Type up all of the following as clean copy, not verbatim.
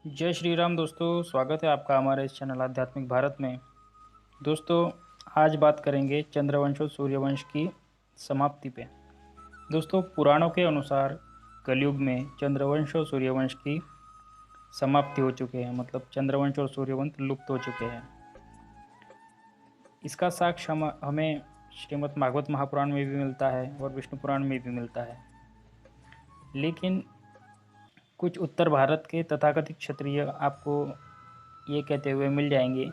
जय श्री राम दोस्तों, स्वागत है आपका हमारे इस चैनल आध्यात्मिक भारत में। दोस्तों, आज बात करेंगे चंद्रवंश और सूर्यवंश की समाप्ति पे। दोस्तों, पुराणों के अनुसार कलयुग में चंद्रवंश और सूर्यवंश की समाप्ति हो चुके हैं, मतलब चंद्रवंश और सूर्यवंश लुप्त हो चुके हैं। इसका साक्ष्य हमें श्रीमद् भागवत महापुराण में भी मिलता है और विष्णु पुराण में भी मिलता है। लेकिन कुछ उत्तर भारत के तथाकथित क्षत्रिय आपको ये कहते हुए मिल जाएंगे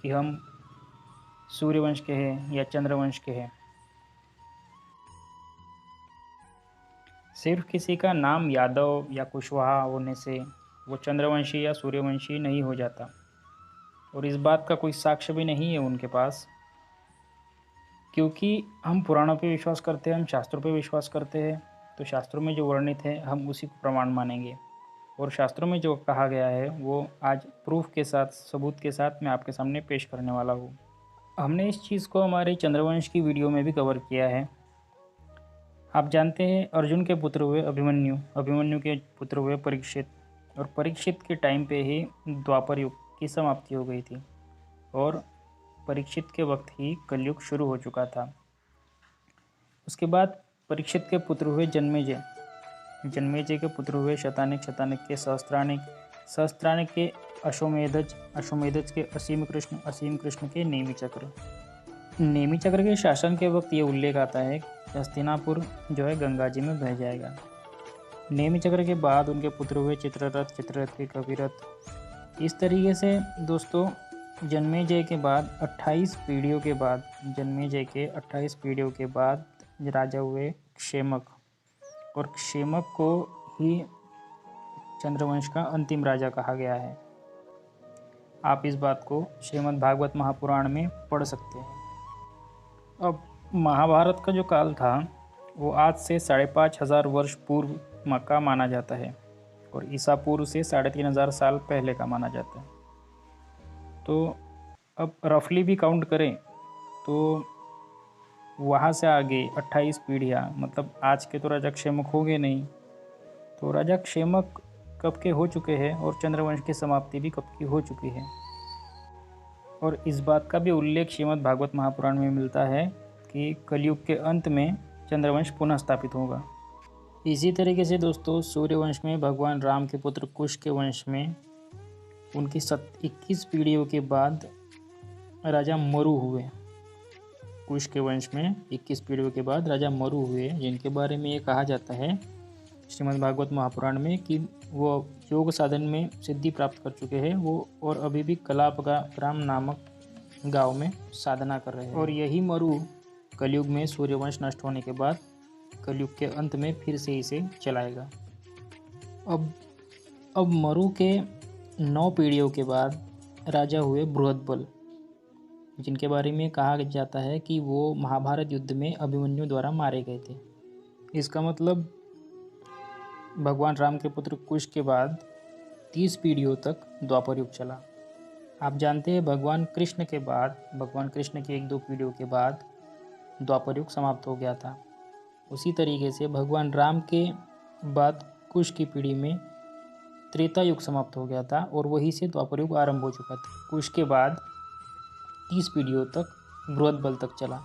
कि हम सूर्यवंश के हैं या चंद्रवंश के हैं। सिर्फ किसी का नाम यादव या कुशवाहा होने से वो चंद्रवंशी या सूर्यवंशी नहीं हो जाता, और इस बात का कोई साक्ष्य भी नहीं है उनके पास, क्योंकि हम पुराणों पे विश्वास करते हैं, हम शास्त्रों पे विश्वास करते हैं। तो शास्त्रों में जो वर्णित है हम उसी को प्रमाण मानेंगे, और शास्त्रों में जो कहा गया है वो आज प्रूफ के साथ, सबूत के साथ मैं आपके सामने पेश करने वाला हूँ। हमने इस चीज़ को हमारे चंद्रवंश की वीडियो में भी कवर किया है। आप जानते हैं अर्जुन के पुत्र हुए अभिमन्यु, अभिमन्यु के पुत्र हुए परीक्षित, और परीक्षित के टाइम पे ही द्वापर युग की समाप्ति हो गई थी, और परीक्षित के वक्त ही कलयुग शुरू हो चुका था। उसके बाद परीक्षित के पुत्र हुए जन्मेजय, जन्मेजय के पुत्र हुए शतानिक, शतानिक के सहस्त्रानिक, सहस्त्रानिक के अश्वमेधज, अश्वमेधज के असीम कृष्ण, असीम कृष्ण के नेमि चक्र। नेमि चक्र के शासन के वक्त ये उल्लेख आता है कि हस्तिनापुर जो है गंगा जी में बह जाएगा। नेमि चक्र के बाद उनके पुत्र हुए चित्ररथ, चित्ररथ के कविरथ। इस तरीके से दोस्तों जन्मेजय के बाद 28 पीढ़ियों के बाद, जन्मेजय के 28 पीढ़ियों के बाद राजा हुए क्षेमक, और क्षेमक को ही चंद्रवंश का अंतिम राजा कहा गया है। आप इस बात को श्रीमद् भागवत महापुराण में पढ़ सकते हैं। अब महाभारत का जो काल था वो आज से 5,500 वर्ष पूर्व का माना जाता है, और ईसा पूर्व से 3,500 साल पहले का माना जाता है। तो अब रफली भी काउंट करें तो वहाँ से आगे 28 पीढ़ियाँ, मतलब आज के तो राजा क्षेमक हो गए नहीं, तो राजा क्षेमक कब के हो चुके हैं और चंद्रवंश की समाप्ति भी कब की हो चुकी है। और इस बात का भी उल्लेख श्रीमद् भागवत महापुराण में मिलता है कि कलयुग के अंत में चंद्रवंश पुनः स्थापित होगा। इसी तरीके से दोस्तों सूर्यवंश में भगवान राम के पुत्र कुश के वंश में उनकी 21 पीढ़ियों के बाद राजा मरु हुए। कुश के वंश में 21 पीढ़ियों के बाद राजा मरु हुए, जिनके बारे में ये कहा जाता है श्रीमद् भागवत महापुराण में कि वो योग साधन में सिद्धि प्राप्त कर चुके हैं वो, और अभी भी कलापग्राम नामक गांव में साधना कर रहे हैं। और यही मरु कलयुग में सूर्यवंश नष्ट होने के बाद कलयुग के अंत में फिर से इसे चलाएगा। अब मरु के 9 पीढ़ियों के बाद राजा हुए बृहदबल, जिनके बारे में कहा जाता है कि वो महाभारत युद्ध में अभिमन्यु द्वारा मारे गए थे। इसका मतलब भगवान राम के पुत्र कुश के बाद 30 पीढ़ियों तक द्वापर युग चला। आप जानते हैं भगवान कृष्ण के बाद, भगवान कृष्ण के 1-2 पीढ़ियों के बाद द्वापर युग समाप्त हो गया था। उसी तरीके से भगवान राम के बाद कुश की पीढ़ी में त्रेता युग समाप्त हो गया था, और वहीं से द्वापर युग आरंभ हो चुका था। कुश के बाद 30 पीढ़ियों तक बृहदबल तक चला,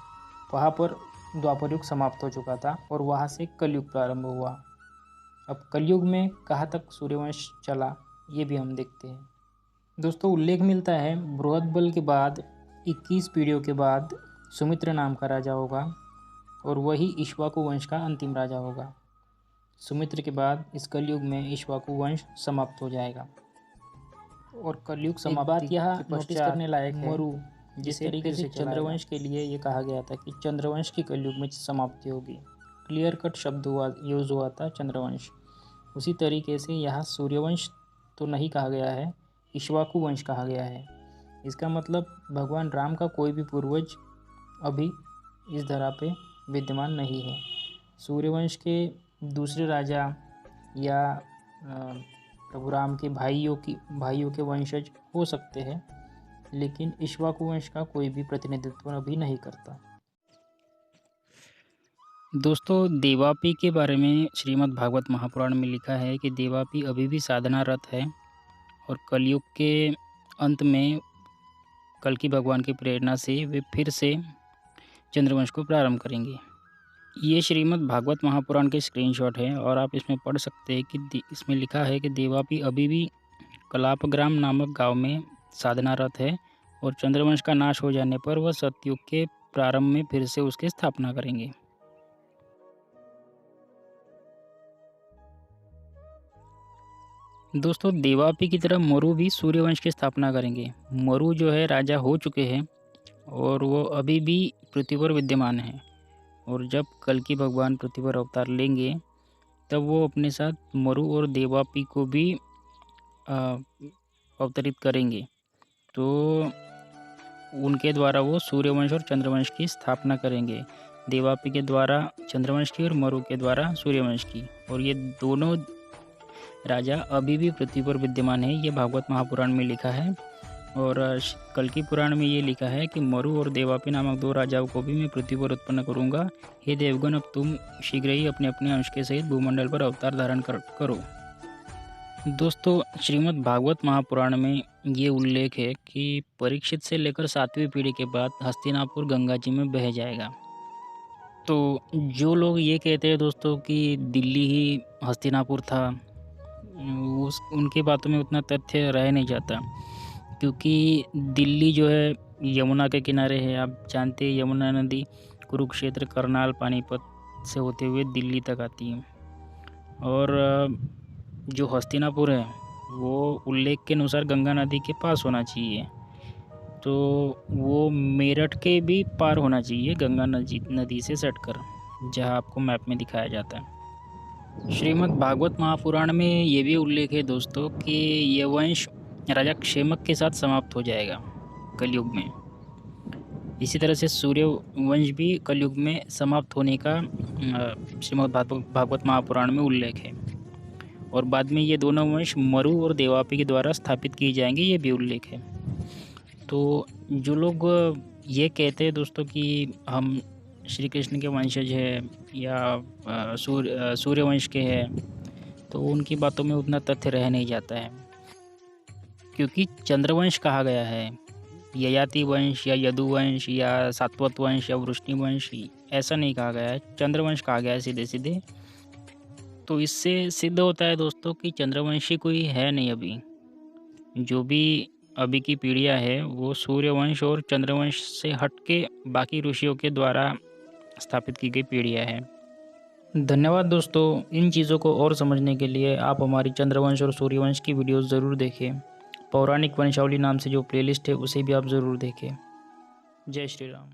वहाँ पर द्वापर युग समाप्त हो चुका था, और वहाँ से कलयुग प्रारंभ हुआ। अब कलयुग में कहाँ तक सूर्यवंश चला ये भी हम देखते हैं। दोस्तों उल्लेख मिलता है बृहदबल के बाद 21 पीढ़ियों के बाद सुमित्र नाम का राजा होगा, और वही इक्ष्वाकु वंश का अंतिम राजा होगा। सुमित्र के बाद इस कलयुग में इक्ष्वाकु वंश समाप्त हो जाएगा, और कलयुग समाप्ति के पश्चात नोटिस करने लायक मरु, जिस तरीके से चंद्रवंश के लिए ये कहा गया था कि चंद्रवंश की कलयुग में समाप्ति होगी, क्लियर कट शब्द यूज हुआ था चंद्रवंश। उसी तरीके से यहाँ सूर्यवंश तो नहीं कहा गया है, इक्ष्वाकु वंश कहा गया है। इसका मतलब भगवान राम का कोई भी पूर्वज अभी इस धरा पे विद्यमान नहीं है। सूर्यवंश के दूसरे राजा या प्रभु राम के भाइयों के वंशज हो सकते हैं, लेकिन इक्ष्वाकु वंश का कोई भी प्रतिनिधित्व अभी नहीं करता। दोस्तों देवापी के बारे में श्रीमद् भागवत महापुराण में लिखा है कि देवापी अभी भी साधनारत है, और कलयुग के अंत में कल्कि भगवान की प्रेरणा से वे फिर से चंद्रवंश को प्रारंभ करेंगे। ये श्रीमद् भागवत महापुराण के स्क्रीनशॉट है और आप इसमें पढ़ सकते हैं कि इसमें लिखा है कि देवापी अभी भी कलापग्राम नामक गांव में साधनारत है और चंद्रवंश का नाश हो जाने पर वह सतयुग के प्रारंभ में फिर से उसकी स्थापना करेंगे। दोस्तों, देवापी की तरह मरु भी सूर्यवंश की स्थापना करेंगे। मरु जो है राजा हो चुके हैं और वो अभी भी पृथ्वी पर विद्यमान है और जब कल्कि भगवान पृथ्वी पर अवतार लेंगे तब वो अपने साथ मरु और देवापी को भी अवतरित करेंगे। तो उनके द्वारा वो सूर्यवंश और चंद्रवंश की स्थापना करेंगे। देवापी के द्वारा चंद्रवंश की और मरु के द्वारा सूर्यवंश की। और ये दोनों राजा अभी भी पृथ्वी पर विद्यमान है। ये भागवत महापुराण में लिखा है और कल्कि पुराण में ये लिखा है कि मरु और देवापी नामक 2 राजाओं को भी मैं पृथ्वी पर उत्पन्न करूँगा। हे देवगण, अब तुम शीघ्र ही अपने अपने अंश के सहित भूमंडल पर अवतार धारण करो। दोस्तों, श्रीमद् भागवत महापुराण में ये उल्लेख है कि परीक्षित से लेकर 7वीं पीढ़ी के बाद हस्तिनापुर गंगा जी में बह जाएगा। तो जो लोग ये कहते हैं दोस्तों कि दिल्ली ही हस्तिनापुर था, उनकी बातों में उतना तथ्य रह नहीं जाता, क्योंकि दिल्ली जो है यमुना के किनारे है। आप जानते हैं यमुना नदी कुरुक्षेत्र, करनाल, पानीपत से होते हुए दिल्ली तक आती है। और जो हस्तिनापुर है वो उल्लेख के अनुसार गंगा नदी के पास होना चाहिए, तो वो मेरठ के भी पार होना चाहिए गंगा नदी से सटकर, जहां आपको मैप में दिखाया जाता है। श्रीमद् भागवत महापुराण में ये भी उल्लेख है दोस्तों कि ये वंश राजा क्षेमक के साथ समाप्त हो जाएगा कलयुग में। इसी तरह से सूर्य वंश भी कलयुग में समाप्त होने का श्रीमद् भागवत महापुराण में उल्लेख है। और बाद में ये दोनों वंश मरु और देवापी के द्वारा स्थापित किए जाएंगे, ये भी उल्लेख है। तो जो लोग ये कहते हैं दोस्तों कि हम श्री कृष्ण के वंशज हैं या सूर्यवंश के हैं, तो उनकी बातों में उतना तथ्य रह नहीं जाता है, क्योंकि चंद्रवंश कहा गया है। ययाति वंश या यदुवंश या सातवत वंश या वृष्णि वंश ऐसा नहीं कहा गया है, चंद्रवंश कहा गया है सीधे सीधे। तो इससे सिद्ध होता है दोस्तों कि चंद्रवंशी कोई है नहीं अभी। जो भी अभी की पीढ़ियाँ है वो सूर्यवंश और चंद्रवंश से हटके बाकी ऋषियों के द्वारा स्थापित की गई पीढ़ियाँ हैं। धन्यवाद दोस्तों। इन चीज़ों को और समझने के लिए आप हमारी चंद्रवंश और सूर्यवंश की वीडियोस ज़रूर देखें। पौराणिक वंशावली नाम से जो प्लेलिस्ट है उसे भी आप ज़रूर देखें। जय श्री राम।